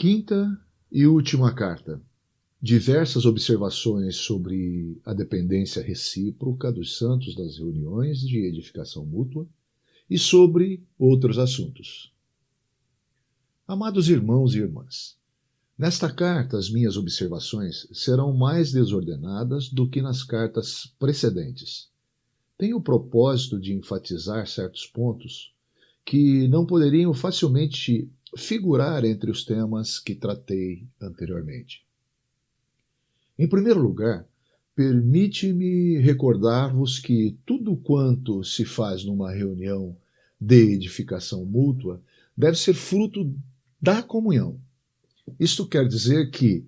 Quinta e última carta. Diversas observações sobre a dependência recíproca dos santos das reuniões de edificação mútua e sobre outros assuntos. Amados irmãos e irmãs, nesta carta as minhas observações serão mais desordenadas do que nas cartas precedentes. Tenho o propósito de enfatizar certos pontos que não poderiam facilmente figurar entre os temas que tratei anteriormente. Em primeiro lugar, permite-me recordar-vos que tudo quanto se faz numa reunião de edificação mútua deve ser fruto da comunhão. Isto quer dizer que,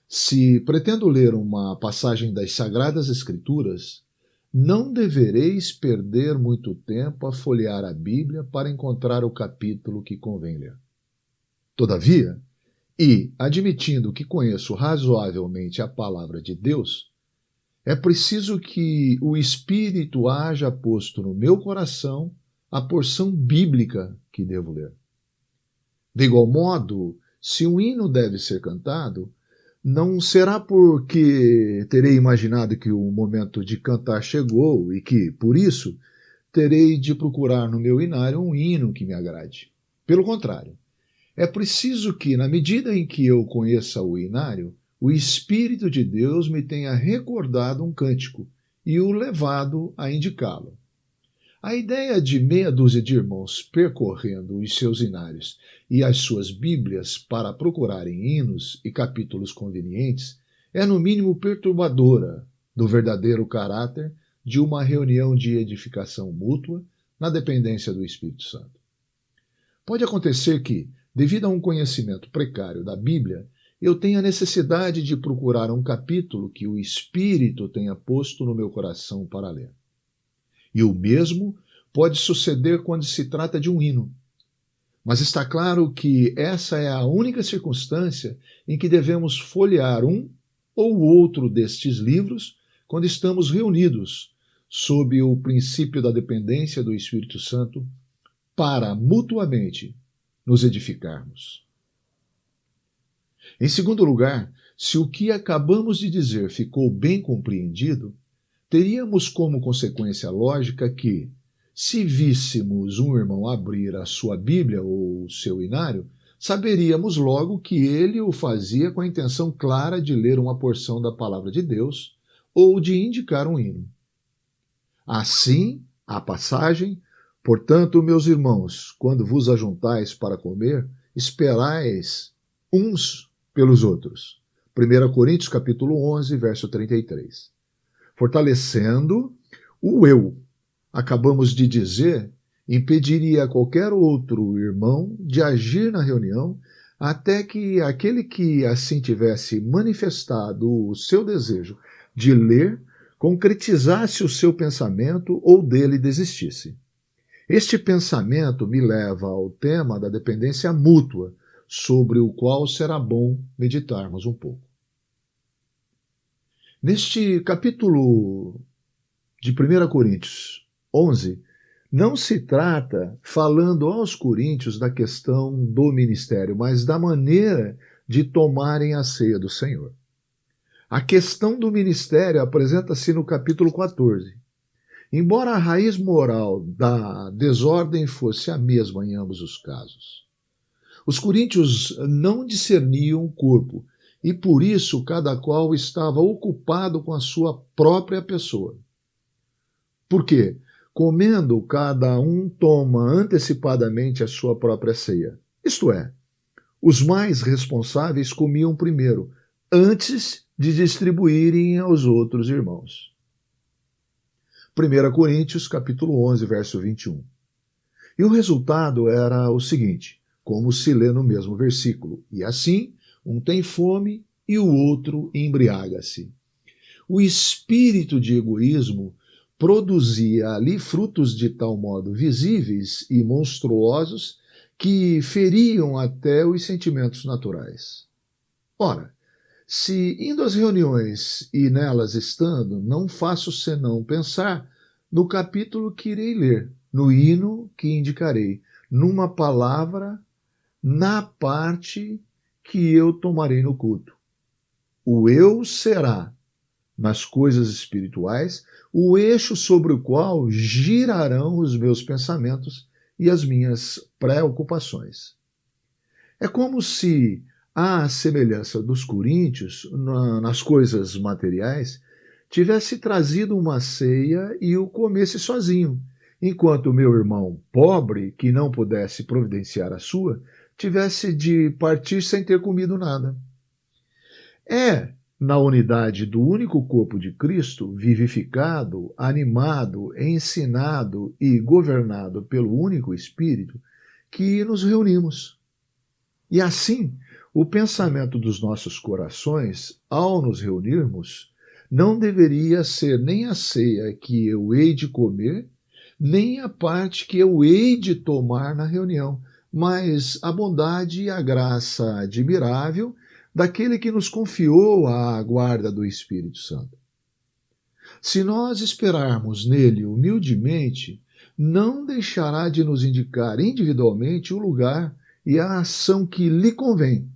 se pretendo ler uma passagem das Sagradas Escrituras, não devereis perder muito tempo a folhear a Bíblia para encontrar o capítulo que convém ler. Todavia, e admitindo que conheço razoavelmente a palavra de Deus, é preciso que o Espírito haja posto no meu coração a porção bíblica que devo ler. De igual modo, se um hino deve ser cantado, não será porque terei imaginado que o momento de cantar chegou e que, por isso, terei de procurar no meu inário um hino que me agrade. Pelo contrário, é preciso que, na medida em que eu conheça o inário, o Espírito de Deus me tenha recordado um cântico e o levado a indicá-lo. A ideia de meia dúzia de irmãos percorrendo os seus inários e as suas Bíblias para procurarem hinos e capítulos convenientes é, no mínimo, perturbadora do verdadeiro caráter de uma reunião de edificação mútua na dependência do Espírito Santo. Pode acontecer que, devido a um conhecimento precário da Bíblia, eu tenha necessidade de procurar um capítulo que o Espírito tenha posto no meu coração para ler. E o mesmo pode suceder quando se trata de um hino. Mas está claro que essa é a única circunstância em que devemos folhear um ou outro destes livros quando estamos reunidos sob o princípio da dependência do Espírito Santo para mutuamente nos edificarmos. Em segundo lugar, se o que acabamos de dizer ficou bem compreendido, teríamos como consequência lógica que, se víssemos um irmão abrir a sua Bíblia ou o seu inário, saberíamos logo que ele o fazia com a intenção clara de ler uma porção da palavra de Deus ou de indicar um hino. Assim, a passagem: portanto, meus irmãos, quando vos ajuntais para comer, esperais uns pelos outros. 1 Coríntios capítulo 11, verso 33. Fortalecendo o eu, acabamos de dizer, impediria qualquer outro irmão de agir na reunião até que aquele que assim tivesse manifestado o seu desejo de ler concretizasse o seu pensamento ou dele desistisse. Este pensamento me leva ao tema da dependência mútua, sobre o qual será bom meditarmos um pouco. Neste capítulo de 1 Coríntios 11, não se trata, falando aos coríntios, da questão do ministério, mas da maneira de tomarem a ceia do Senhor. A questão do ministério apresenta-se no capítulo 14. Embora a raiz moral da desordem fosse a mesma em ambos os casos. Os coríntios não discerniam o corpo, e por isso cada qual estava ocupado com a sua própria pessoa. Por quê? Comendo, cada um toma antecipadamente a sua própria ceia. Isto é, os mais responsáveis comiam primeiro, antes de distribuírem aos outros irmãos. 1 Coríntios, capítulo 11, verso 21. E o resultado era o seguinte, como se lê no mesmo versículo: e assim, um tem fome e o outro embriaga-se. O espírito de egoísmo produzia ali frutos de tal modo visíveis e monstruosos que feriam até os sentimentos naturais. Ora, se indo às reuniões e nelas estando, não faço senão pensar no capítulo que irei ler, no hino que indicarei, numa palavra, na parte que eu tomarei no culto. O eu será, nas coisas espirituais, o eixo sobre o qual girarão os meus pensamentos e as minhas preocupações. É como se, à semelhança dos coríntios, nas coisas materiais, tivesse trazido uma ceia e o comesse sozinho, enquanto o meu irmão pobre, que não pudesse providenciar a sua, tivesse de partir sem ter comido nada. É na unidade do único corpo de Cristo, vivificado, animado, ensinado e governado pelo único Espírito, que nos reunimos. E assim, o pensamento dos nossos corações, ao nos reunirmos, não deveria ser nem a ceia que eu hei de comer, nem a parte que eu hei de tomar na reunião, mas a bondade e a graça admirável daquele que nos confiou a guarda do Espírito Santo. Se nós esperarmos nele humildemente, não deixará de nos indicar individualmente o lugar e a ação que lhe convém,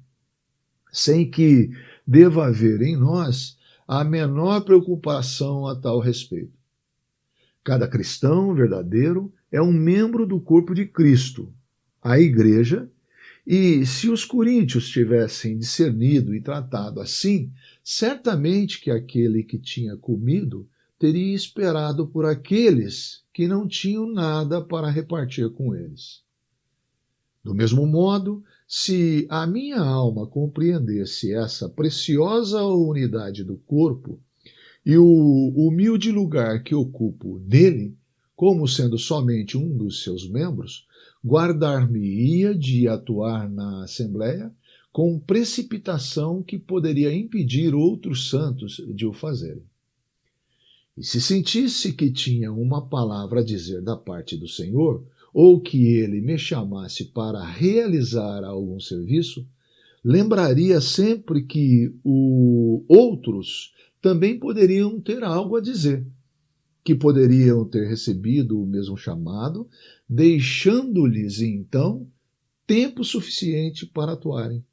sem que deva haver em nós a menor preocupação a tal respeito. Cada cristão verdadeiro é um membro do corpo de Cristo, a Igreja, e se os coríntios tivessem discernido e tratado assim, certamente que aquele que tinha comido teria esperado por aqueles que não tinham nada para repartir com eles. Do mesmo modo, se a minha alma compreendesse essa preciosa unidade do corpo e o humilde lugar que ocupo nele, como sendo somente um dos seus membros, guardar-me-ia de atuar na Assembleia com precipitação que poderia impedir outros santos de o fazerem. E se sentisse que tinha uma palavra a dizer da parte do Senhor, ou que ele me chamasse para realizar algum serviço, lembraria sempre que outros também poderiam ter algo a dizer, que poderiam ter recebido o mesmo chamado, deixando-lhes então tempo suficiente para atuarem.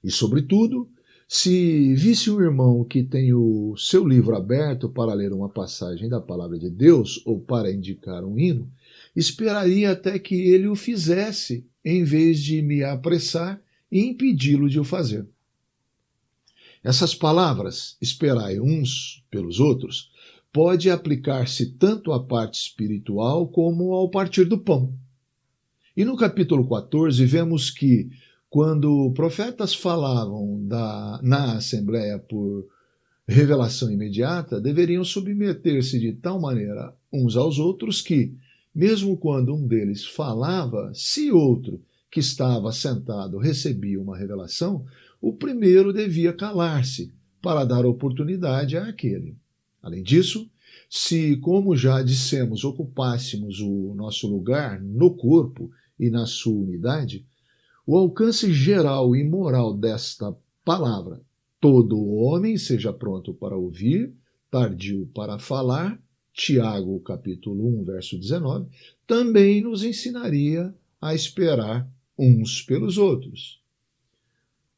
E, sobretudo, se visse um irmão que tem o seu livro aberto para ler uma passagem da Palavra de Deus ou para indicar um hino, esperaria até que ele o fizesse, em vez de me apressar e impedi-lo de o fazer. Essas palavras, esperai uns pelos outros, pode aplicar-se tanto à parte espiritual como ao partir do pão. E no capítulo 14 vemos que, quando profetas falavam na Assembleia por revelação imediata, deveriam submeter-se de tal maneira uns aos outros que, mesmo quando um deles falava, se outro que estava sentado recebia uma revelação, o primeiro devia calar-se para dar oportunidade àquele. Além disso, se, como já dissemos, ocupássemos o nosso lugar no corpo e na sua unidade, o alcance geral e moral desta palavra, todo homem seja pronto para ouvir, tardio para falar, Tiago, capítulo 1, verso 19, também nos ensinaria a esperar uns pelos outros.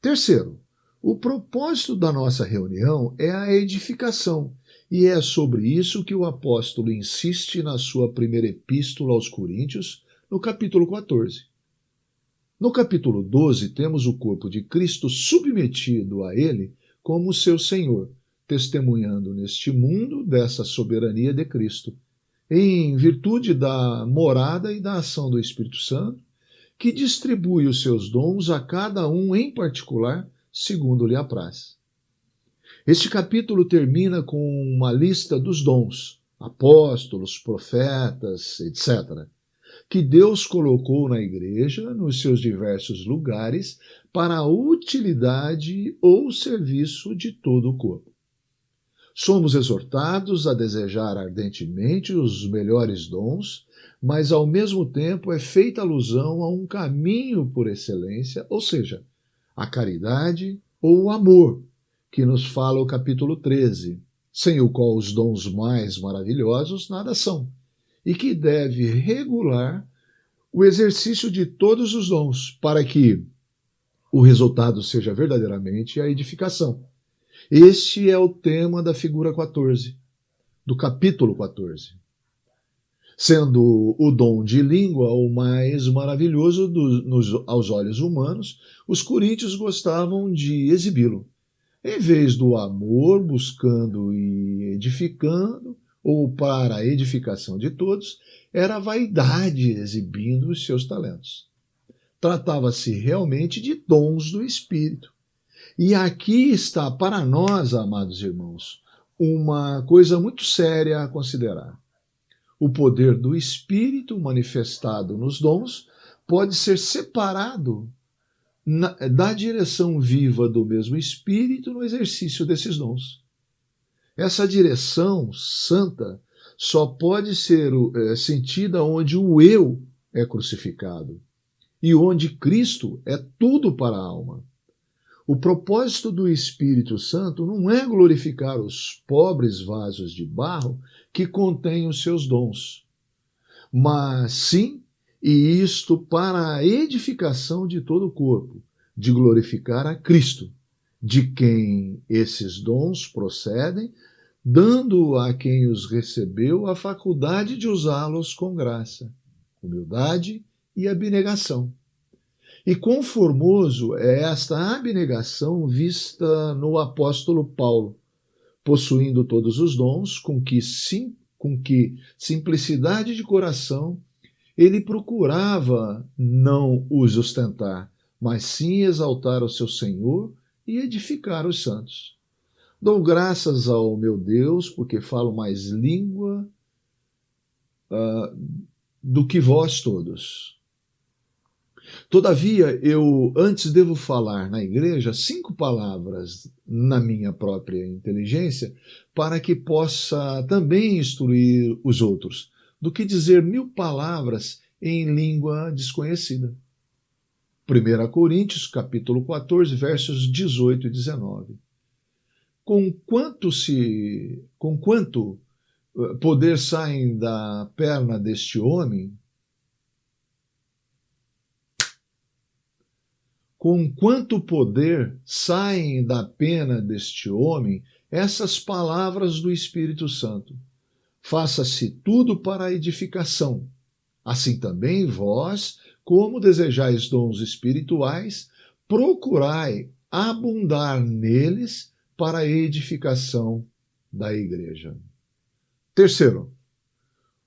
Terceiro, o propósito da nossa reunião é a edificação, e é sobre isso que o apóstolo insiste na sua primeira epístola aos Coríntios, no capítulo 14. No capítulo 12, temos o corpo de Cristo submetido a ele como seu Senhor, testemunhando neste mundo dessa soberania de Cristo, em virtude da morada e da ação do Espírito Santo, que distribui os seus dons a cada um em particular, segundo lhe apraz. Este capítulo termina com uma lista dos dons, apóstolos, profetas, etc., que Deus colocou na igreja, nos seus diversos lugares, para a utilidade ou serviço de todo o corpo. Somos exortados a desejar ardentemente os melhores dons, mas ao mesmo tempo é feita alusão a um caminho por excelência, ou seja, a caridade ou o amor, que nos fala o capítulo 13, sem o qual os dons mais maravilhosos nada são, e que deve regular o exercício de todos os dons, para que, o resultado seja verdadeiramente a edificação. Este é o tema da figura 14, do capítulo 14. Sendo o dom de língua o mais maravilhoso aos olhos humanos, os coríntios gostavam de exibi-lo. Em vez do amor buscando e edificando, ou para a edificação de todos, era a vaidade exibindo os seus talentos. Tratava-se realmente de dons do Espírito. E aqui está para nós, amados irmãos, uma coisa muito séria a considerar. O poder do Espírito manifestado nos dons pode ser separado da direção viva do mesmo Espírito no exercício desses dons. Essa direção santa só pode ser sentida onde o eu é crucificado e onde Cristo é tudo para a alma. O propósito do Espírito Santo não é glorificar os pobres vasos de barro que contêm os seus dons, mas sim, e isto para a edificação de todo o corpo, de glorificar a Cristo, de quem esses dons procedem, dando a quem os recebeu a faculdade de usá-los com graça, humildade e abnegação. E quão formoso é esta abnegação vista no apóstolo Paulo, possuindo todos os dons, com que simplicidade de coração ele procurava não os ostentar, mas sim exaltar o seu Senhor e edificar os santos. Dou graças ao meu Deus, porque falo mais língua do que vós todos. Todavia, eu antes devo falar na igreja 5 palavras na minha própria inteligência, para que possa também instruir os outros, do que dizer 1000 palavras em língua desconhecida. 1 Coríntios, capítulo 14, versos 18 e 19. Com quanto poder saem da perna deste homem, com quanto poder saem da pena deste homem essas palavras do Espírito Santo. Faça-se tudo para a edificação. Assim também vós, como desejais dons espirituais, procurai abundar neles para a edificação da igreja. Terceiro,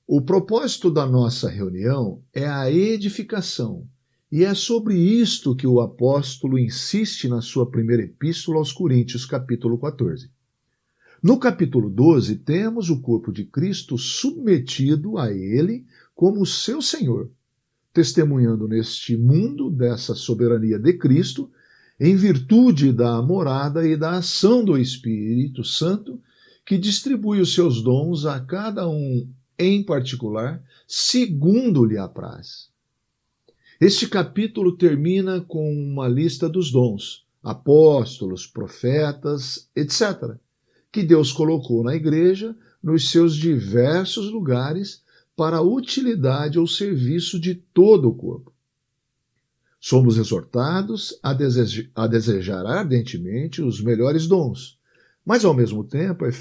o propósito da nossa reunião é a edificação. E é sobre isto que o apóstolo insiste na sua primeira epístola aos Coríntios, capítulo 14. No capítulo 12, temos o corpo de Cristo submetido a ele como seu Senhor, testemunhando neste mundo dessa soberania de Cristo, em virtude da morada e da ação do Espírito Santo, que distribui os seus dons a cada um em particular, segundo lhe apraz. Este capítulo termina com uma lista dos dons, apóstolos, profetas, etc., que Deus colocou na igreja nos seus diversos lugares para a utilidade ou serviço de todo o corpo. Somos exortados a desejar ardentemente os melhores dons, mas ao mesmo tempo é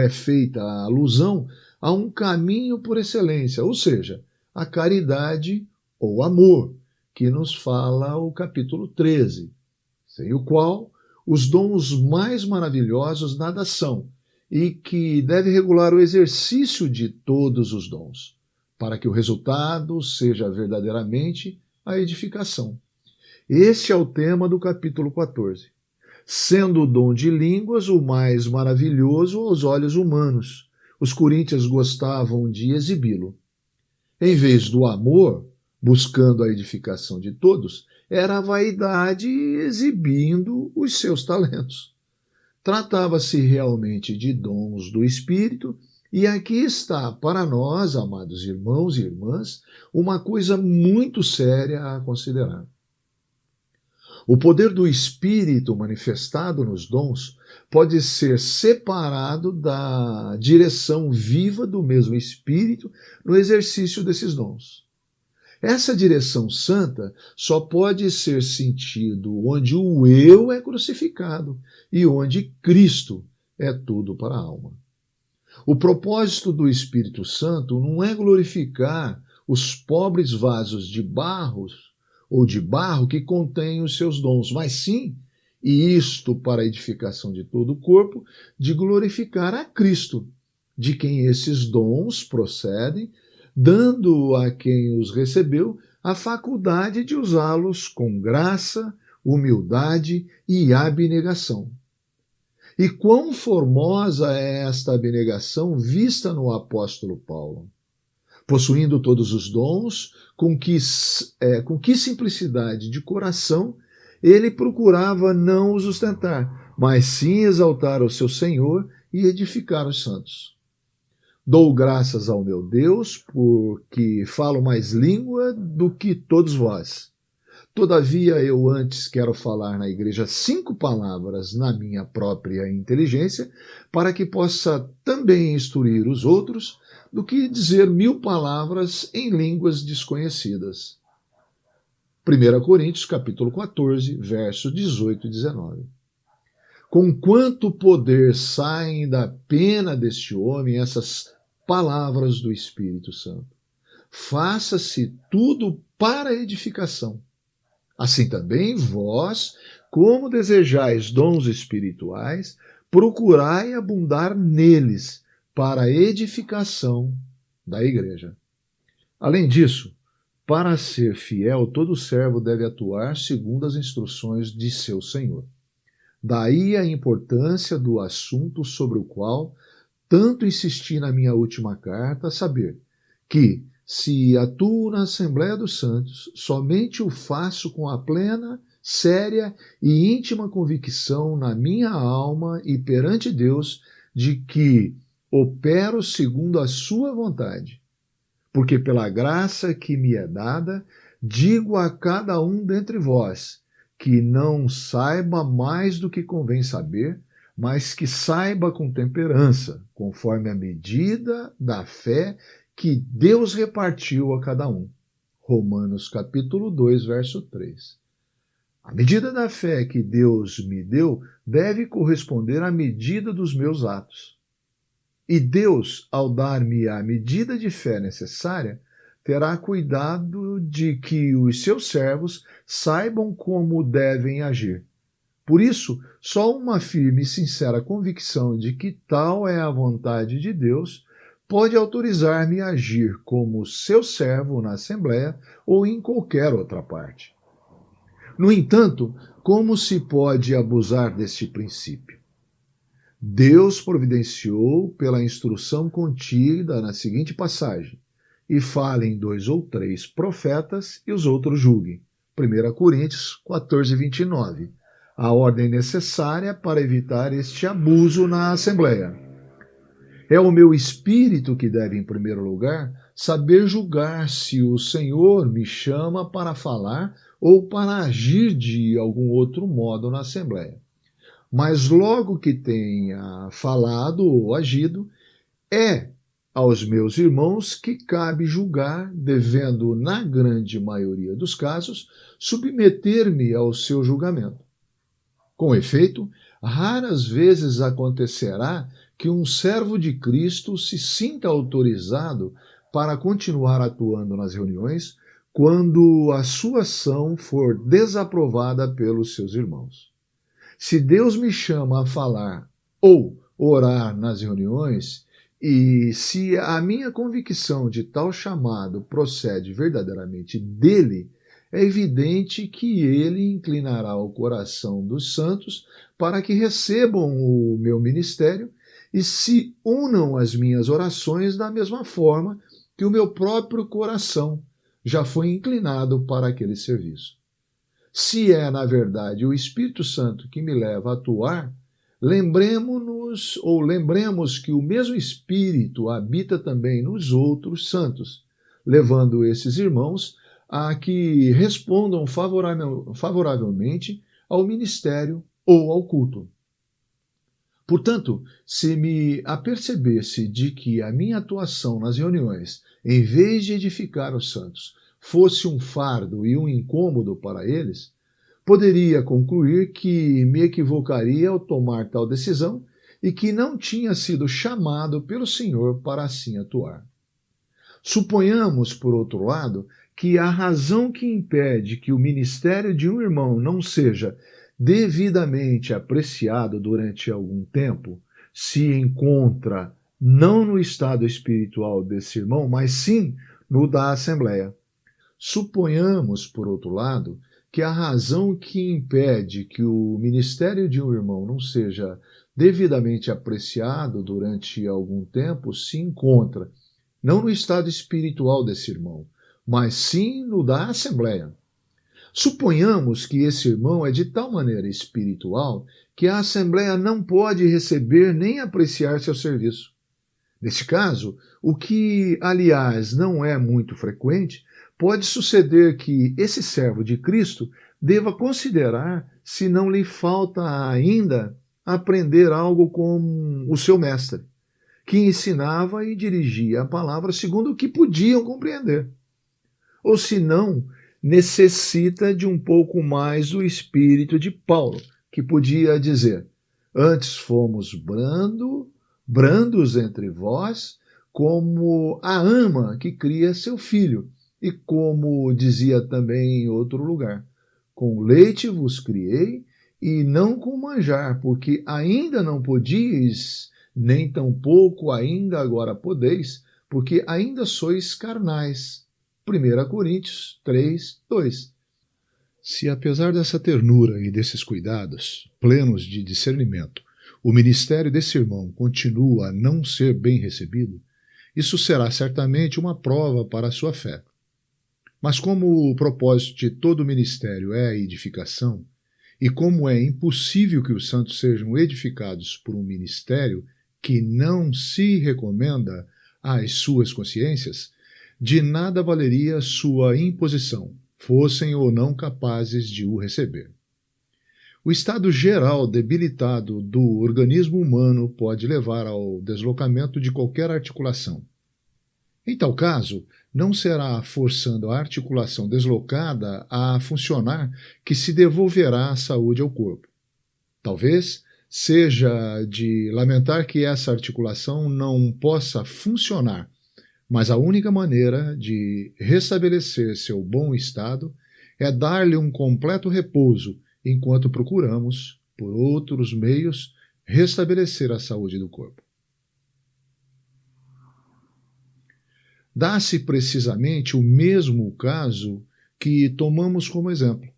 feita a alusão a um caminho por excelência, ou seja, a caridade ou amor, que nos fala o capítulo 13, sem o qual os dons mais maravilhosos nada são, e que deve regular o exercício de todos os dons, para que o resultado seja verdadeiramente a edificação. Este é o tema do capítulo 14, sendo o dom de línguas o mais maravilhoso aos olhos humanos. Os coríntios gostavam de exibi-lo. Em vez do amor, buscando a edificação de todos, era a vaidade exibindo os seus talentos. Tratava-se realmente de dons do Espírito, e aqui está para nós, amados irmãos e irmãs, uma coisa muito séria a considerar. O poder do Espírito manifestado nos dons pode ser separado da direção viva do mesmo Espírito no exercício desses dons. Essa direção santa só pode ser sentido onde o eu é crucificado e onde Cristo é tudo para a alma. O propósito do Espírito Santo não é glorificar os pobres vasos de barro ou de barro que contêm os seus dons, mas sim, e isto para a edificação de todo o corpo, de glorificar a Cristo, de quem esses dons procedem, dando a quem os recebeu a faculdade de usá-los com graça, humildade e abnegação. E quão formosa é esta abnegação vista no apóstolo Paulo. Possuindo todos os dons, com que simplicidade de coração ele procurava não os ostentar, mas sim exaltar o seu Senhor e edificar os santos. Dou graças ao meu Deus, porque falo mais língua do que todos vós. Todavia, eu antes quero falar na igreja 5 palavras na minha própria inteligência, para que possa também instruir os outros, do que dizer 1000 palavras em línguas desconhecidas. 1 Coríntios, capítulo 14, versos 18 e 19. Com quanto poder saem da pena deste homem essas palavras do Espírito Santo? Faça-se tudo para edificação. Assim também vós, como desejais dons espirituais, procurai abundar neles para a edificação da igreja. Além disso, para ser fiel, todo servo deve atuar segundo as instruções de seu Senhor. Daí a importância do assunto sobre o qual tanto insisti na minha última carta, a saber, que, se atuo na Assembleia dos Santos, somente o faço com a plena, séria e íntima convicção na minha alma e perante Deus de que opero segundo a sua vontade. Porque pela graça que me é dada, digo a cada um dentre vós, que não saiba mais do que convém saber, mas que saiba com temperança, conforme a medida da fé que Deus repartiu a cada um. Romanos capítulo 2, verso 3. A medida da fé que Deus me deu deve corresponder à medida dos meus atos. E Deus, ao dar-me a medida de fé necessária, terá cuidado de que os seus servos saibam como devem agir. Por isso, só uma firme e sincera convicção de que tal é a vontade de Deus pode autorizar-me a agir como seu servo na Assembleia ou em qualquer outra parte. No entanto, como se pode abusar deste princípio? Deus providenciou pela instrução contida na seguinte passagem: e falem 2 ou 3 profetas e os outros julguem. 1 Coríntios 14, 29. A ordem necessária para evitar este abuso na Assembleia. É o meu espírito que deve, em primeiro lugar, saber julgar se o Senhor me chama para falar ou para agir de algum outro modo na Assembleia. Mas logo que tenha falado ou agido, é aos meus irmãos que cabe julgar, devendo, na grande maioria dos casos, submeter-me ao seu julgamento. Com efeito, raras vezes acontecerá que um servo de Cristo se sinta autorizado para continuar atuando nas reuniões quando a sua ação for desaprovada pelos seus irmãos. Se Deus me chama a falar ou orar nas reuniões, e se a minha convicção de tal chamado procede verdadeiramente dele, é evidente que ele inclinará o coração dos santos para que recebam o meu ministério e se unam às minhas orações da mesma forma que o meu próprio coração já foi inclinado para aquele serviço. Se é, na verdade, o Espírito Santo que me leva a atuar, lembremos que o mesmo Espírito habita também nos outros santos, levando esses irmãos a que respondam favoravelmente ao ministério ou ao culto. Portanto, se me apercebesse de que a minha atuação nas reuniões, em vez de edificar os santos, fosse um fardo e um incômodo para eles, poderia concluir que me equivocaria ao tomar tal decisão e que não tinha sido chamado pelo Senhor para assim atuar. Suponhamos, por outro lado, que a razão que impede que o ministério de um irmão não seja devidamente apreciado durante algum tempo se encontra não no estado espiritual desse irmão, mas sim no da Assembleia. Suponhamos, por outro lado, que a razão que impede que o ministério de um irmão não seja devidamente apreciado durante algum tempo se encontra não no estado espiritual desse irmão, mas sim no da Assembleia. Suponhamos que esse irmão é de tal maneira espiritual que a Assembleia não pode receber nem apreciar seu serviço. Neste caso, o que, aliás, não é muito frequente, pode suceder que esse servo de Cristo deva considerar se não lhe falta ainda aprender algo com o seu mestre, que ensinava e dirigia a palavra segundo o que podiam compreender. Ou se não, necessita de um pouco mais do espírito de Paulo, que podia dizer: antes fomos brandos entre vós, como a ama que cria seu filho, e como dizia também em outro lugar: com leite vos criei, e não com manjar, porque ainda não podíeis, nem tampouco ainda agora podeis, porque ainda sois carnais. 1 Coríntios 3, 2. Se apesar dessa ternura e desses cuidados, plenos de discernimento, o ministério desse irmão continua a não ser bem recebido, isso será certamente uma prova para a sua fé. Mas como o propósito de todo ministério é a edificação, e como é impossível que os santos sejam edificados por um ministério que não se recomenda às suas consciências, de nada valeria sua imposição, fossem ou não capazes de o receber. O estado geral debilitado do organismo humano pode levar ao deslocamento de qualquer articulação. Em tal caso, não será forçando a articulação deslocada a funcionar que se devolverá a saúde ao corpo. Talvez seja de lamentar que essa articulação não possa funcionar, mas a única maneira de restabelecer seu bom estado é dar-lhe um completo repouso, enquanto procuramos, por outros meios, restabelecer a saúde do corpo. Dá-se precisamente o mesmo caso que tomamos como exemplo.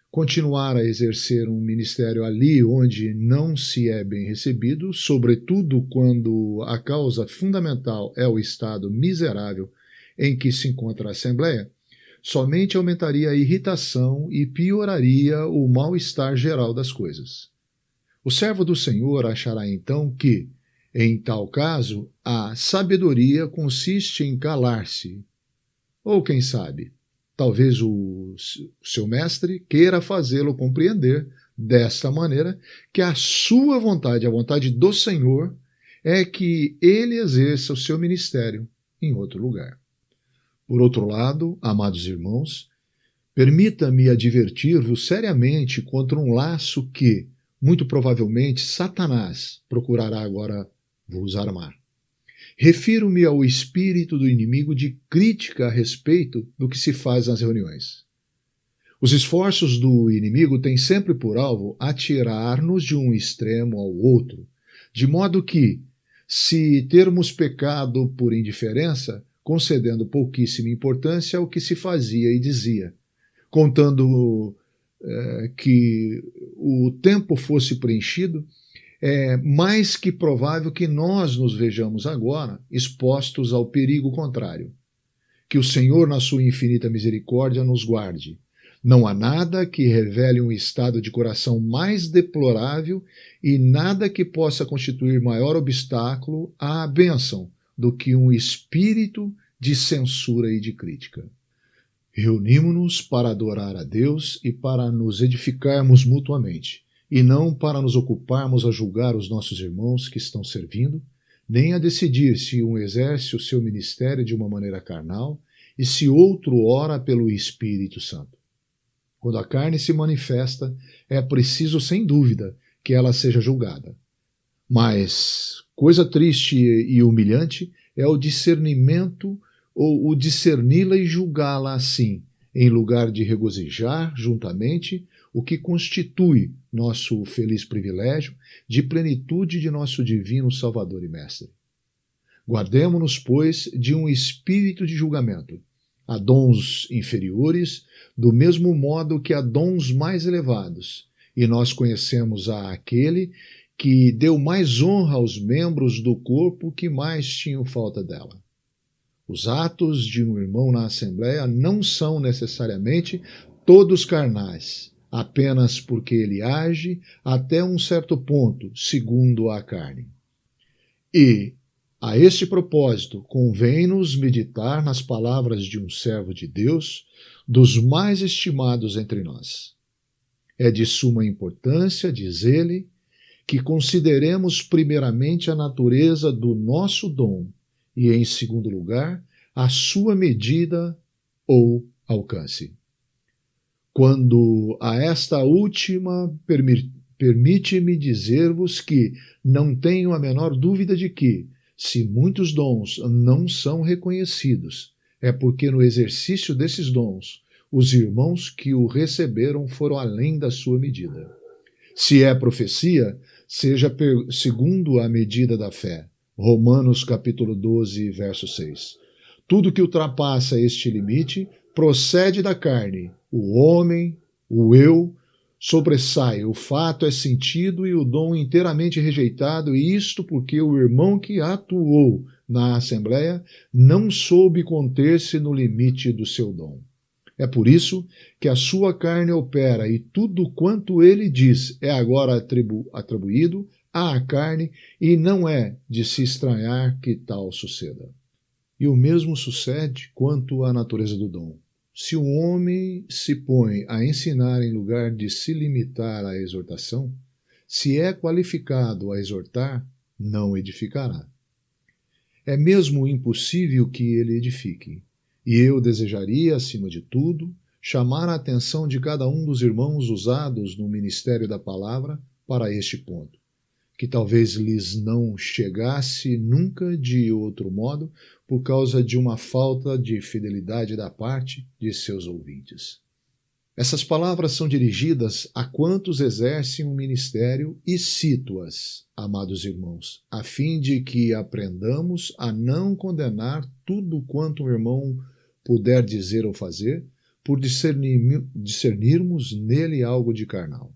Continuar a exercer um ministério ali onde não se é bem recebido, sobretudo quando a causa fundamental é o estado miserável em que se encontra a Assembleia, somente aumentaria a irritação e pioraria o mal-estar geral das coisas. O servo do Senhor achará então que, em tal caso, a sabedoria consiste em calar-se. Ou, quem sabe, talvez o seu mestre queira fazê-lo compreender, desta maneira, que a sua vontade, a vontade do Senhor, é que ele exerça o seu ministério em outro lugar. Por outro lado, amados irmãos, permita-me advertir-vos seriamente contra um laço que, muito provavelmente, Satanás procurará agora vos armar. Refiro-me ao espírito do inimigo de crítica a respeito do que se faz nas reuniões. Os esforços do inimigo têm sempre por alvo atirar-nos de um extremo ao outro, de modo que, se termos pecado por indiferença, concedendo pouquíssima importância ao que se fazia e dizia, contando que o tempo fosse preenchido, é mais que provável que nós nos vejamos agora expostos ao perigo contrário. Que o Senhor, na sua infinita misericórdia, nos guarde. Não há nada que revele um estado de coração mais deplorável e nada que possa constituir maior obstáculo à bênção do que um espírito de censura e de crítica. Reunimo-nos para adorar a Deus e para nos edificarmos mutuamente, e não para nos ocuparmos a julgar os nossos irmãos que estão servindo, nem a decidir se um exerce o seu ministério de uma maneira carnal e se outro ora pelo Espírito Santo. Quando a carne se manifesta, é preciso, sem dúvida, que ela seja julgada. Mas coisa triste e humilhante é o discernimento ou o discerni-la e julgá-la assim, em lugar de regozijar juntamente o que constitui nosso feliz privilégio de plenitude de nosso divino Salvador e Mestre. Guardemo-nos, pois, de um espírito de julgamento, a dons inferiores, do mesmo modo que a dons mais elevados, e nós conhecemos aquele que deu mais honra aos membros do corpo que mais tinham falta dela. Os atos de um irmão na Assembleia não são necessariamente todos carnais, apenas porque ele age até um certo ponto, segundo a carne. E, a este propósito, convém-nos meditar nas palavras de um servo de Deus, dos mais estimados entre nós. É de suma importância, diz ele, que consideremos primeiramente a natureza do nosso dom e, em segundo lugar, a sua medida ou alcance. Quando a esta última, permite-me dizer-vos que não tenho a menor dúvida de que, se muitos dons não são reconhecidos, é porque no exercício desses dons, os irmãos que o receberam foram além da sua medida. Se é profecia, seja segundo a medida da fé. Romanos capítulo 12, verso 6. Tudo que ultrapassa este limite procede da carne. O homem, o eu, sobressai. O fato é sentido e o dom inteiramente rejeitado, e isto porque o irmão que atuou na Assembleia não soube conter-se no limite do seu dom. É por isso que a sua carne opera, e tudo quanto ele diz é agora atribuído à carne, e não é de se estranhar que tal suceda. E o mesmo sucede quanto à natureza do dom. Se o homem se põe a ensinar em lugar de se limitar à exortação, se é qualificado a exortar, não edificará. É mesmo impossível que ele edifique. E eu desejaria, acima de tudo, chamar a atenção de cada um dos irmãos usados no ministério da palavra para este ponto, que talvez lhes não chegasse nunca de outro modo por causa de uma falta de fidelidade da parte de seus ouvintes. Essas palavras são dirigidas a quantos exercem o ministério e cito-as, amados irmãos, a fim de que aprendamos a não condenar tudo quanto um irmão puder dizer ou fazer, por discernirmos nele algo de carnal.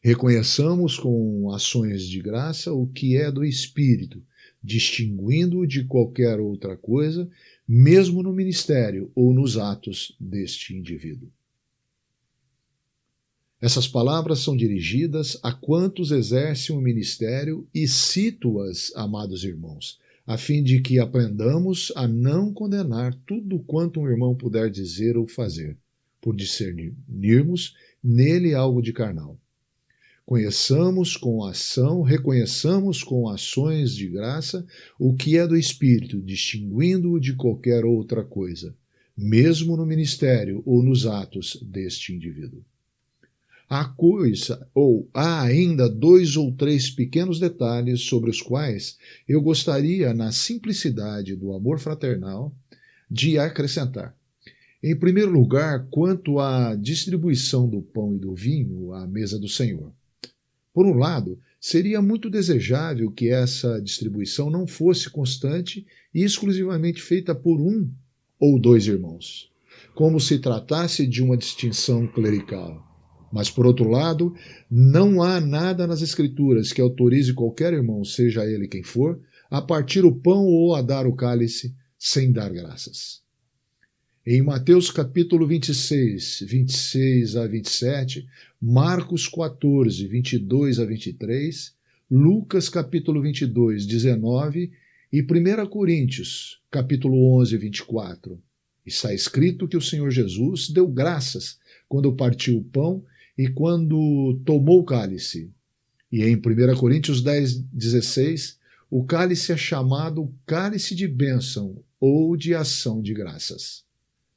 Reconheçamos com ações de graça o que é do Espírito, distinguindo-o de qualquer outra coisa, mesmo no ministério ou nos atos deste indivíduo. Essas palavras são dirigidas a quantos exercem o ministério e cito-as, amados irmãos, a fim de que aprendamos a não condenar tudo quanto um irmão puder dizer ou fazer, por discernirmos nele algo de carnal. Conheçamos com ação, reconheçamos com ações de graça o que é do Espírito, distinguindo-o de qualquer outra coisa, mesmo no ministério ou nos atos deste indivíduo. Há ainda 2 ou 3 pequenos detalhes sobre os quais eu gostaria, na simplicidade do amor fraternal, de acrescentar. Em primeiro lugar, quanto à distribuição do pão e do vinho à mesa do Senhor. Por um lado, seria muito desejável que essa distribuição não fosse constante e exclusivamente feita por 1 ou 2 irmãos, como se tratasse de uma distinção clerical. Mas, por outro lado, não há nada nas Escrituras que autorize qualquer irmão, seja ele quem for, a partir o pão ou a dar o cálice sem dar graças. Em Mateus capítulo 26, 26 a 27, Marcos 14, 22 a 23, Lucas capítulo 22, 19 e 1 Coríntios capítulo 11, 24. Está escrito que o Senhor Jesus deu graças quando partiu o pão e quando tomou o cálice. E em 1 Coríntios 10, 16, o cálice é chamado cálice de bênção ou de ação de graças.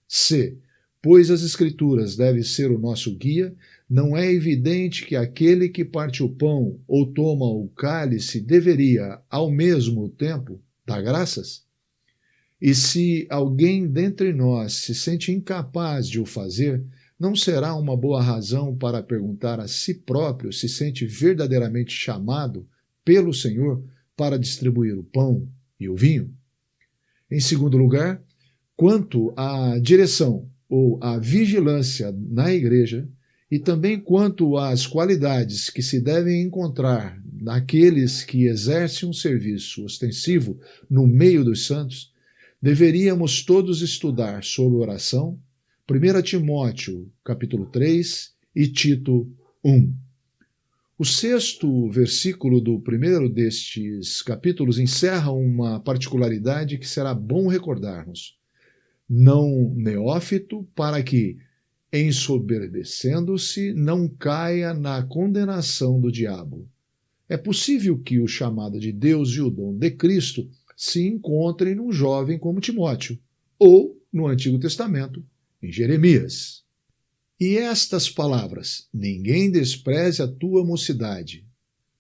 C. Pois as Escrituras devem ser o nosso guia, não é evidente que aquele que parte o pão ou toma o cálice deveria, ao mesmo tempo, dar graças? E se alguém dentre nós se sente incapaz de o fazer, não será uma boa razão para perguntar a si próprio se sente verdadeiramente chamado pelo Senhor para distribuir o pão e o vinho? Em segundo lugar, quanto à direção ou à vigilância na igreja, e também quanto às qualidades que se devem encontrar naqueles que exercem um serviço ostensivo no meio dos santos, deveríamos todos estudar sobre oração, 1 Timóteo, capítulo 3 e Tito 1. O sexto versículo do primeiro destes capítulos encerra uma particularidade que será bom recordarmos. Não neófito, para que, ensoberbecendo-se, não caia na condenação do diabo. É possível que o chamado de Deus e o dom de Cristo se encontrem num jovem como Timóteo, ou no Antigo Testamento, em Jeremias. E estas palavras, ninguém despreze a tua mocidade,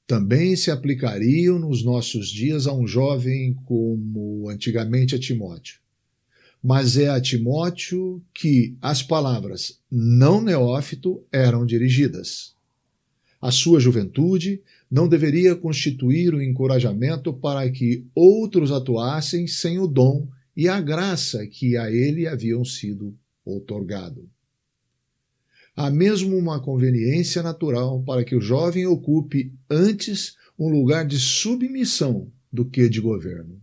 também se aplicariam nos nossos dias a um jovem como antigamente a Timóteo. Mas é a Timóteo que as palavras não neófito eram dirigidas. A sua juventude não deveria constituir o encorajamento para que outros atuassem sem o dom e a graça que a ele haviam sido outorgado. Há mesmo uma conveniência natural para que o jovem ocupe antes um lugar de submissão do que de governo.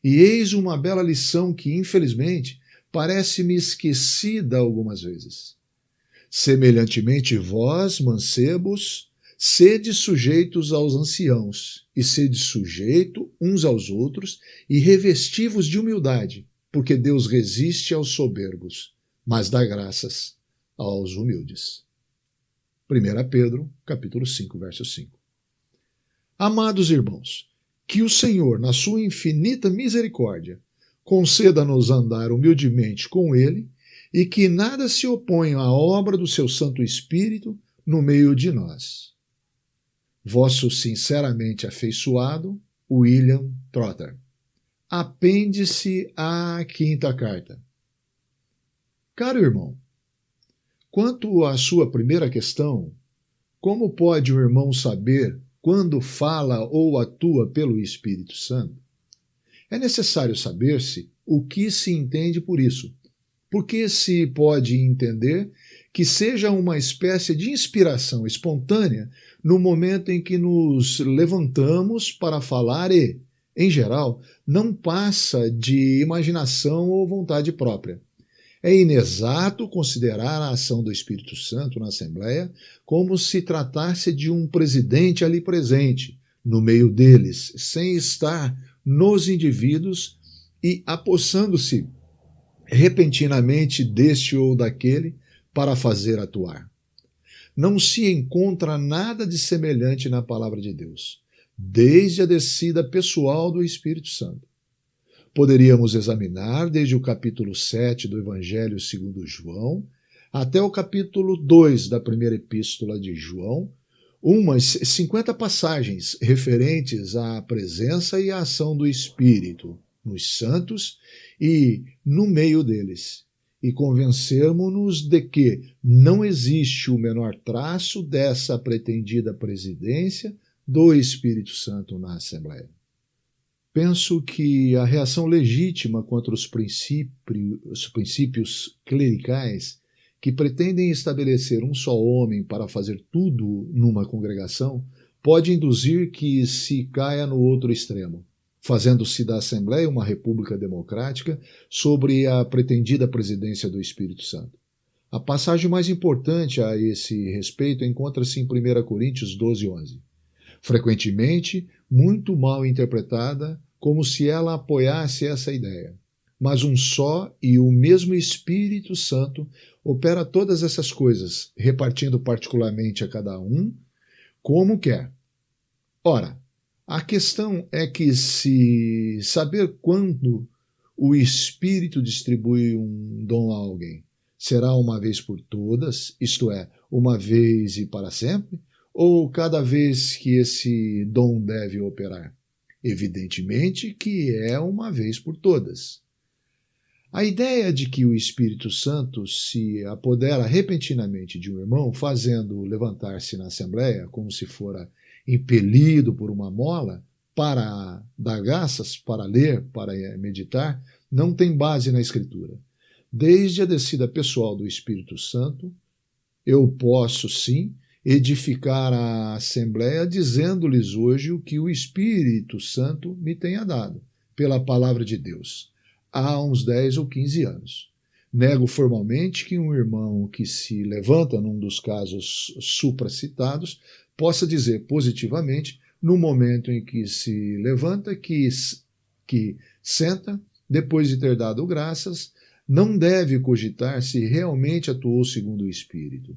E eis uma bela lição que, infelizmente, parece-me esquecida algumas vezes. Semelhantemente, vós, mancebos, sede sujeitos aos anciãos, e sede sujeito uns aos outros, e revesti-vos de humildade, porque Deus resiste aos soberbos, mas dá graças aos humildes. 1 Pedro, capítulo 5, verso 5. Amados irmãos, que o Senhor, na sua infinita misericórdia, conceda-nos andar humildemente com Ele e que nada se oponha à obra do seu Santo Espírito no meio de nós. Vosso sinceramente afeiçoado, William Trotter. Apêndice à quinta carta. Caro irmão, quanto à sua primeira questão, como pode o irmão saber quando fala ou atua pelo Espírito Santo? É necessário saber-se o que se entende por isso, porque se pode entender que seja uma espécie de inspiração espontânea no momento em que nos levantamos para falar e, em geral, não passa de imaginação ou vontade própria. É inexato considerar a ação do Espírito Santo na Assembleia como se tratasse de um presidente ali presente, no meio deles, sem estar nos indivíduos e apossando-se repentinamente deste ou daquele para fazer atuar. Não se encontra nada de semelhante na palavra de Deus, desde a descida pessoal do Espírito Santo. Poderíamos examinar desde o capítulo 7 do Evangelho segundo João até o capítulo 2 da primeira epístola de João, umas 50 passagens referentes à presença e à ação do Espírito nos santos e no meio deles, e convencermos-nos de que não existe o menor traço dessa pretendida presidência do Espírito Santo na Assembleia. Penso que a reação legítima contra os princípios clericais que pretendem estabelecer um só homem para fazer tudo numa congregação pode induzir que se caia no outro extremo, fazendo-se da Assembleia uma república democrática sobre a pretendida presidência do Espírito Santo. A passagem mais importante a esse respeito encontra-se em 1 Coríntios 12:11. Frequentemente, muito mal interpretada, como se ela apoiasse essa ideia. Mas um só e o mesmo Espírito Santo opera todas essas coisas, repartindo particularmente a cada um como quer. Ora, A questão é que se saber quando o Espírito distribui um dom a alguém, será uma vez por todas, isto é, uma vez e para sempre, ou cada vez que esse dom deve operar? Evidentemente que é uma vez por todas. A ideia de que o Espírito Santo se apodera repentinamente de um irmão, fazendo levantar-se na Assembleia como se fora impelido por uma mola para dar graças, para ler, para meditar, não tem base na Escritura. Desde a descida pessoal do Espírito Santo, eu posso sim edificar a Assembleia dizendo-lhes hoje o que o Espírito Santo me tenha dado, pela palavra de Deus, há uns 10 ou 15 anos. Nego formalmente que um irmão que se levanta num dos casos supracitados possa dizer positivamente, no momento em que se levanta, que senta, depois de ter dado graças, não deve cogitar se realmente atuou segundo o Espírito,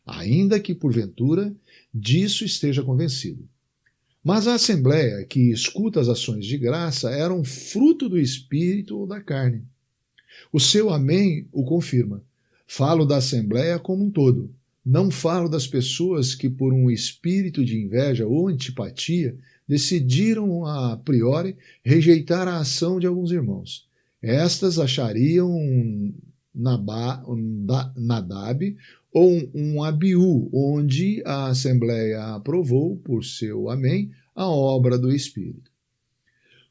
ainda que, porventura, disso esteja convencido. Mas a Assembleia, que escuta as ações de graça, era um fruto do Espírito ou da carne. O seu amém o confirma. Falo da Assembleia como um todo. Não falo das pessoas que, por um espírito de inveja ou antipatia, decidiram a priori rejeitar a ação de alguns irmãos. Estas achariam um Nadab ou um Abiú, onde a Assembleia aprovou, por seu amém, a obra do Espírito.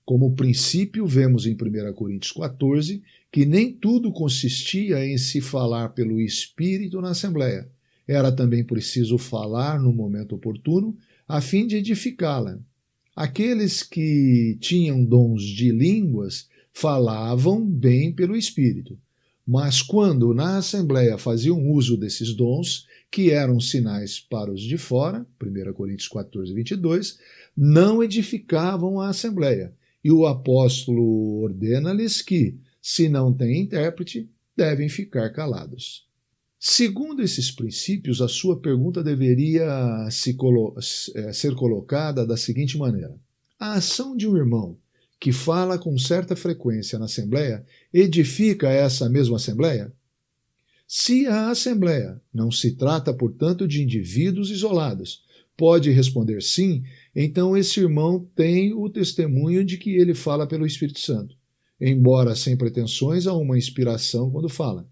Como princípio, vemos em 1 Coríntios 14 que nem tudo consistia em se falar pelo Espírito na Assembleia. Era também preciso falar no momento oportuno, a fim de edificá-la. Aqueles que tinham dons de línguas falavam bem pelo Espírito. Mas quando na Assembleia faziam uso desses dons, que eram sinais para os de fora, 1 Coríntios 14, 22, não edificavam a Assembleia. E o apóstolo ordena-lhes que, se não têm intérprete, devem ficar calados. Segundo esses princípios, a sua pergunta deveria ser colocada da seguinte maneira: a ação de um irmão que fala com certa frequência na Assembleia edifica essa mesma Assembleia? Se a Assembleia não se trata, portanto, de indivíduos isolados, pode responder sim, então esse irmão tem o testemunho de que ele fala pelo Espírito Santo, embora sem pretensões a uma inspiração quando fala.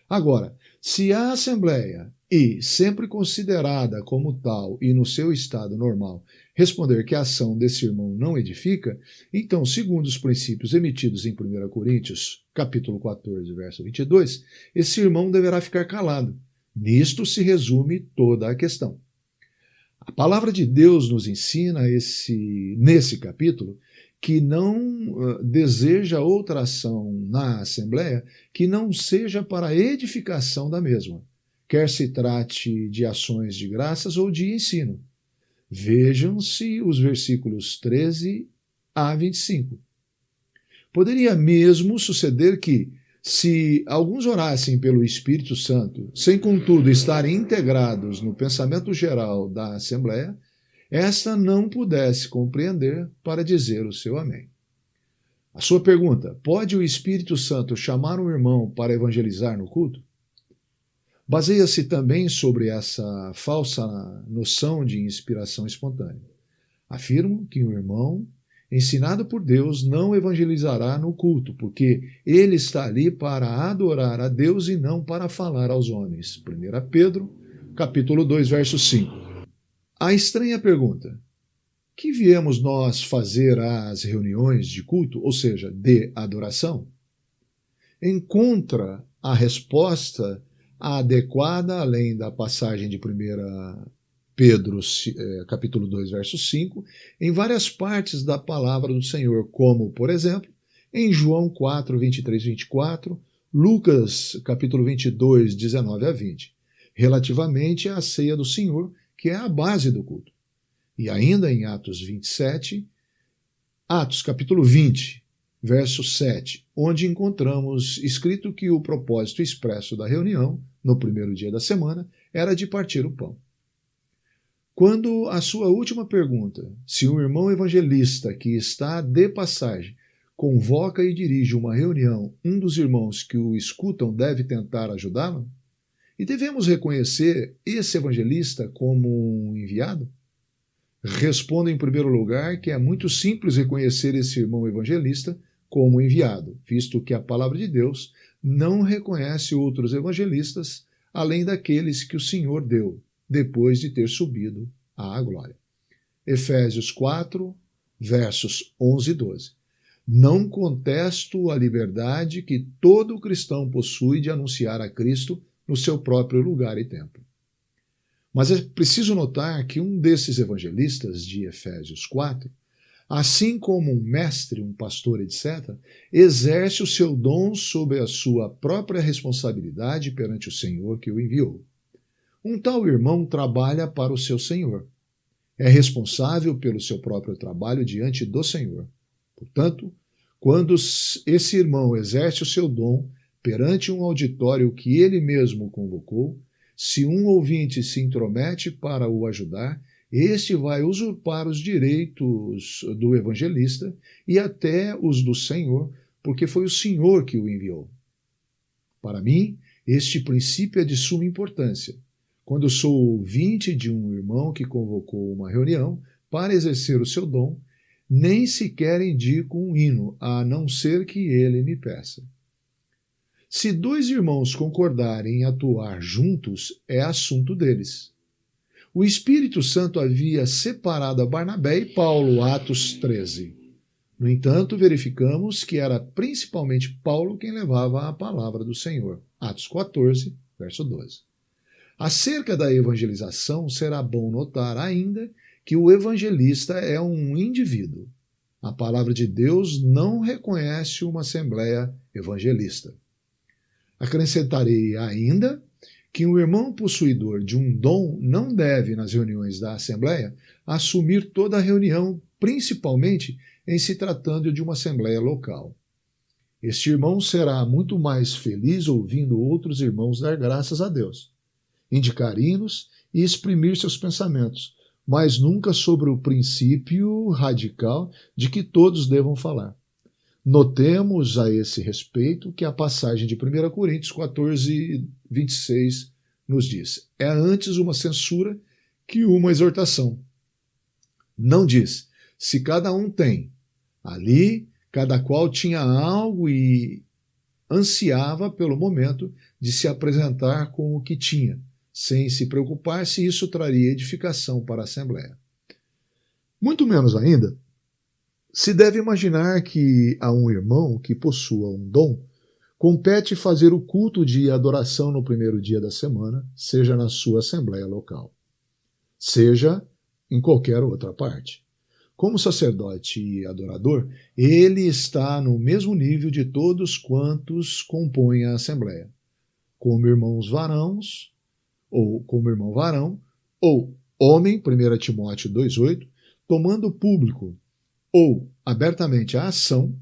Agora, se a Assembleia, e sempre considerada como tal e no seu estado normal, responder que a ação desse irmão não edifica, então, segundo os princípios emitidos em 1 Coríntios, capítulo 14, verso 22, esse irmão deverá ficar calado. Nisto se resume toda a questão. A palavra de Deus nos ensina nesse capítulo que não deseja outra ação na Assembleia que não seja para a edificação da mesma, quer se trate de ações de graças ou de ensino. Vejam-se os versículos 13 a 25. Poderia mesmo suceder que, se alguns orassem pelo Espírito Santo, sem contudo estarem integrados no pensamento geral da Assembleia, esta não pudesse compreender para dizer o seu amém. A sua pergunta: pode o Espírito Santo chamar um irmão para evangelizar no culto? Baseia-se também sobre essa falsa noção de inspiração espontânea. Afirmo que um irmão, ensinado por Deus, não evangelizará no culto, porque ele está ali para adorar a Deus e não para falar aos homens. 1 Pedro, capítulo 2, verso 5. A estranha pergunta: que viemos nós fazer às reuniões de culto, ou seja, de adoração? Encontra a resposta adequada, além da passagem de 1 Pedro, capítulo 2, verso 5, em várias partes da palavra do Senhor, como, por exemplo, em João 4, 23, 24, Lucas, capítulo 22, 19 a 20, relativamente à ceia do Senhor, que é a base do culto. E ainda em Atos 27, Atos capítulo 20, verso 7, onde encontramos escrito que o propósito expresso da reunião, no primeiro dia da semana, era de partir o pão. Quando a sua última pergunta, se um irmão evangelista que está de passagem convoca e dirige uma reunião, um dos irmãos que o escutam deve tentar ajudá-lo? E devemos reconhecer esse evangelista como um enviado? Respondo em primeiro lugar que é muito simples reconhecer esse irmão evangelista como enviado, visto que a palavra de Deus não reconhece outros evangelistas além daqueles que o Senhor deu, depois de ter subido à glória. Efésios 4, versos 11 e 12. Não contesto a liberdade que todo cristão possui de anunciar a Cristo no seu próprio lugar e tempo. Mas é preciso notar que um desses evangelistas de Efésios 4, assim como um mestre, um pastor, etc., exerce o seu dom sob a sua própria responsabilidade perante o Senhor que o enviou. Um tal irmão trabalha para o seu Senhor. É responsável pelo seu próprio trabalho diante do Senhor. Portanto, quando esse irmão exerce o seu dom perante um auditório que ele mesmo convocou, se um ouvinte se intromete para o ajudar, este vai usurpar os direitos do evangelista e até os do Senhor, porque foi o Senhor que o enviou. Para mim, este princípio é de suma importância. Quando sou ouvinte de um irmão que convocou uma reunião para exercer o seu dom, nem sequer indico um hino, a não ser que ele me peça. Se dois irmãos concordarem em atuar juntos, é assunto deles. O Espírito Santo havia separado a Barnabé e Paulo, Atos 13. No entanto, verificamos que era principalmente Paulo quem levava a palavra do Senhor, Atos 14, verso 12. Acerca da evangelização, será bom notar ainda que o evangelista é um indivíduo. A palavra de Deus não reconhece uma assembleia evangelista. Acrescentarei ainda que um irmão possuidor de um dom não deve, nas reuniões da Assembleia, assumir toda a reunião, principalmente em se tratando de uma Assembleia local. Este irmão será muito mais feliz ouvindo outros irmãos dar graças a Deus, indicar hinos e exprimir seus pensamentos, mas nunca sobre o princípio radical de que todos devam falar. Notemos a esse respeito que a passagem de 1 Coríntios 14, 26 nos diz: é antes uma censura que uma exortação. Não diz, se cada um tem. Ali, cada qual tinha algo e ansiava pelo momento de se apresentar com o que tinha, sem se preocupar se isso traria edificação para a Assembleia. Muito menos ainda, se deve imaginar que a um irmão que possua um dom, compete fazer o culto de adoração no primeiro dia da semana, seja na sua assembleia local, seja em qualquer outra parte. Como sacerdote e adorador, ele está no mesmo nível de todos quantos compõem a assembleia, como irmãos varãos, ou como irmão varão, ou homem, 1 Timóteo 2,8, tomando público ou abertamente a ação,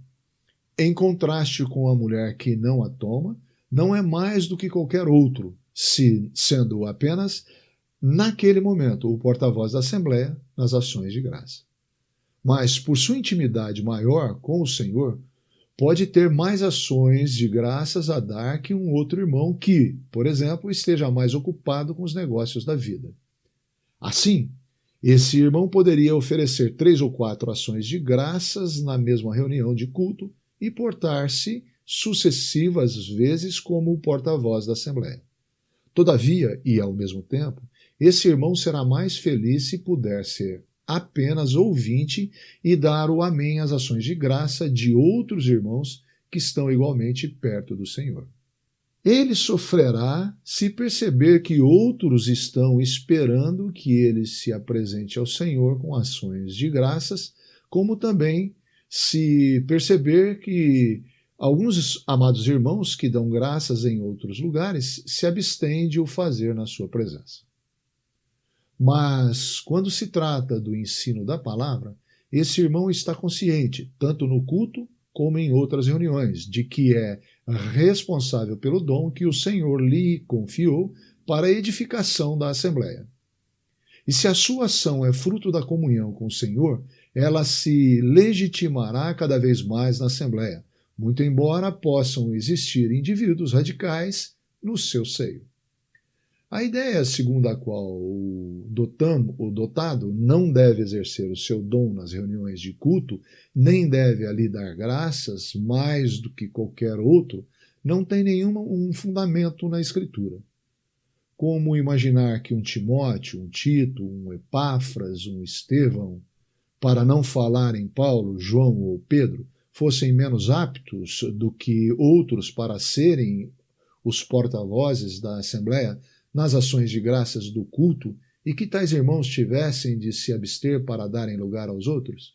em contraste com a mulher que não a toma, não é mais do que qualquer outro, sendo apenas, naquele momento, o porta-voz da Assembleia nas ações de graça. Mas, por sua intimidade maior com o Senhor, pode ter mais ações de graças a dar que um outro irmão que, por exemplo, esteja mais ocupado com os negócios da vida. Assim, esse irmão poderia oferecer 3 ou 4 ações de graças na mesma reunião de culto e portar-se sucessivas vezes como o porta-voz da Assembleia. Todavia, e ao mesmo tempo, esse irmão será mais feliz se puder ser apenas ouvinte e dar o amém às ações de graça de outros irmãos que estão igualmente perto do Senhor. Ele sofrerá se perceber que outros estão esperando que ele se apresente ao Senhor com ações de graças, como também se perceber que alguns amados irmãos que dão graças em outros lugares se abstêm de o fazer na sua presença. Mas, quando se trata do ensino da palavra, esse irmão está consciente, tanto no culto como em outras reuniões, de que é responsável pelo dom que o Senhor lhe confiou para a edificação da Assembleia. E se a sua ação é fruto da comunhão com o Senhor, ela se legitimará cada vez mais na Assembleia, muito embora possam existir indivíduos radicais no seu seio. A ideia segundo a qual o dotado não deve exercer o seu dom nas reuniões de culto, nem deve ali dar graças mais do que qualquer outro, não tem nenhum fundamento na Escritura. Como imaginar que um Timóteo, um Tito, um Epáfras, um Estevão, para não falar em Paulo, João ou Pedro, fossem menos aptos do que outros para serem os porta-vozes da Assembleia nas ações de graças do culto e que tais irmãos tivessem de se abster para darem lugar aos outros?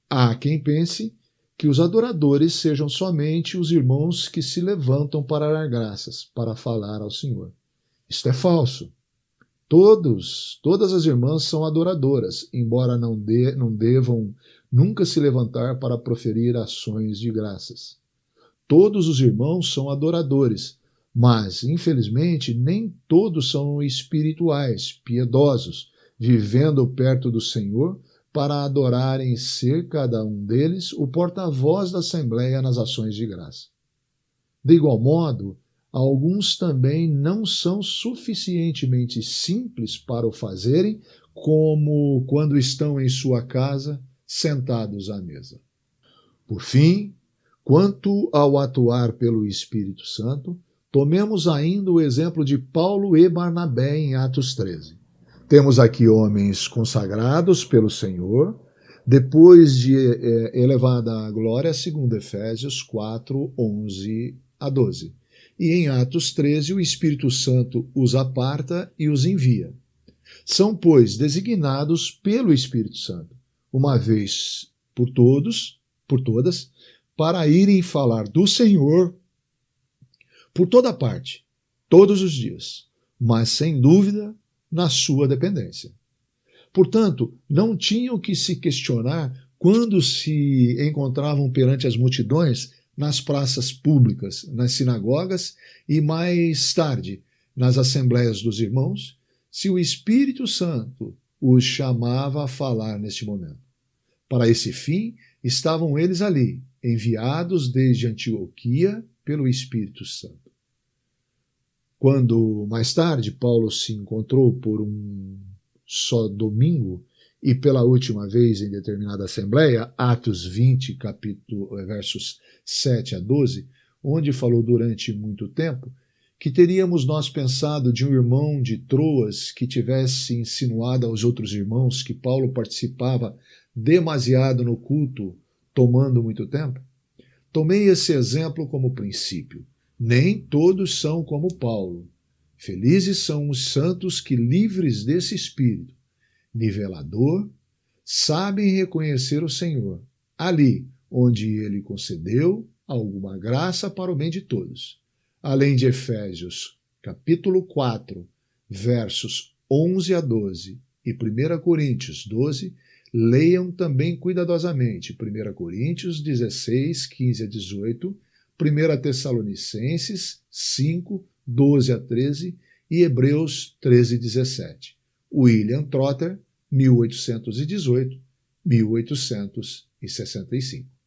Há quem pense que os adoradores sejam somente os irmãos que se levantam para dar graças, para falar ao Senhor. Isto é falso. Todas as irmãs são adoradoras, embora não devam nunca se levantar para proferir ações de graças. Todos os irmãos são adoradores, mas, infelizmente, nem todos são espirituais, piedosos, vivendo perto do Senhor, para adorarem e ser cada um deles o porta-voz da Assembleia nas ações de graça. De igual modo, alguns também não são suficientemente simples para o fazerem, como quando estão em sua casa, sentados à mesa. Por fim, quanto ao atuar pelo Espírito Santo, tomemos ainda o exemplo de Paulo e Barnabé em Atos 13. Temos aqui homens consagrados pelo Senhor, depois de elevada à glória, segundo Efésios 4, 11 a 12. E em Atos 13, o Espírito Santo os aparta e os envia. São, pois, designados pelo Espírito Santo, uma vez por todas, para irem falar do Senhor por toda parte, todos os dias, mas sem dúvida na sua dependência. Portanto, não tinham que se questionar quando se encontravam perante as multidões nas praças públicas, nas sinagogas e mais tarde nas assembleias dos irmãos, se o Espírito Santo os chamava a falar neste momento. Para esse fim, estavam eles ali, enviados desde Antioquia pelo Espírito Santo. Quando, mais tarde, Paulo se encontrou por um só domingo e pela última vez em determinada assembleia, Atos 20, versos 7 a 12, onde falou durante muito tempo, que teríamos nós pensado de um irmão de Troas que tivesse insinuado aos outros irmãos que Paulo participava demasiado no culto, tomando muito tempo? Tomei esse exemplo como princípio. Nem todos são como Paulo. Felizes são os santos que, livres desse espírito nivelador, sabem reconhecer o Senhor, ali onde ele concedeu alguma graça para o bem de todos. Além de Efésios, capítulo 4, versos 11 a 12 e 1 Coríntios 12, leiam também cuidadosamente 1 Coríntios 16, 15 a 18, 1 Tessalonicenses 5, 12 a 13 e Hebreus 13, 17. William Trotter, 1818-1865.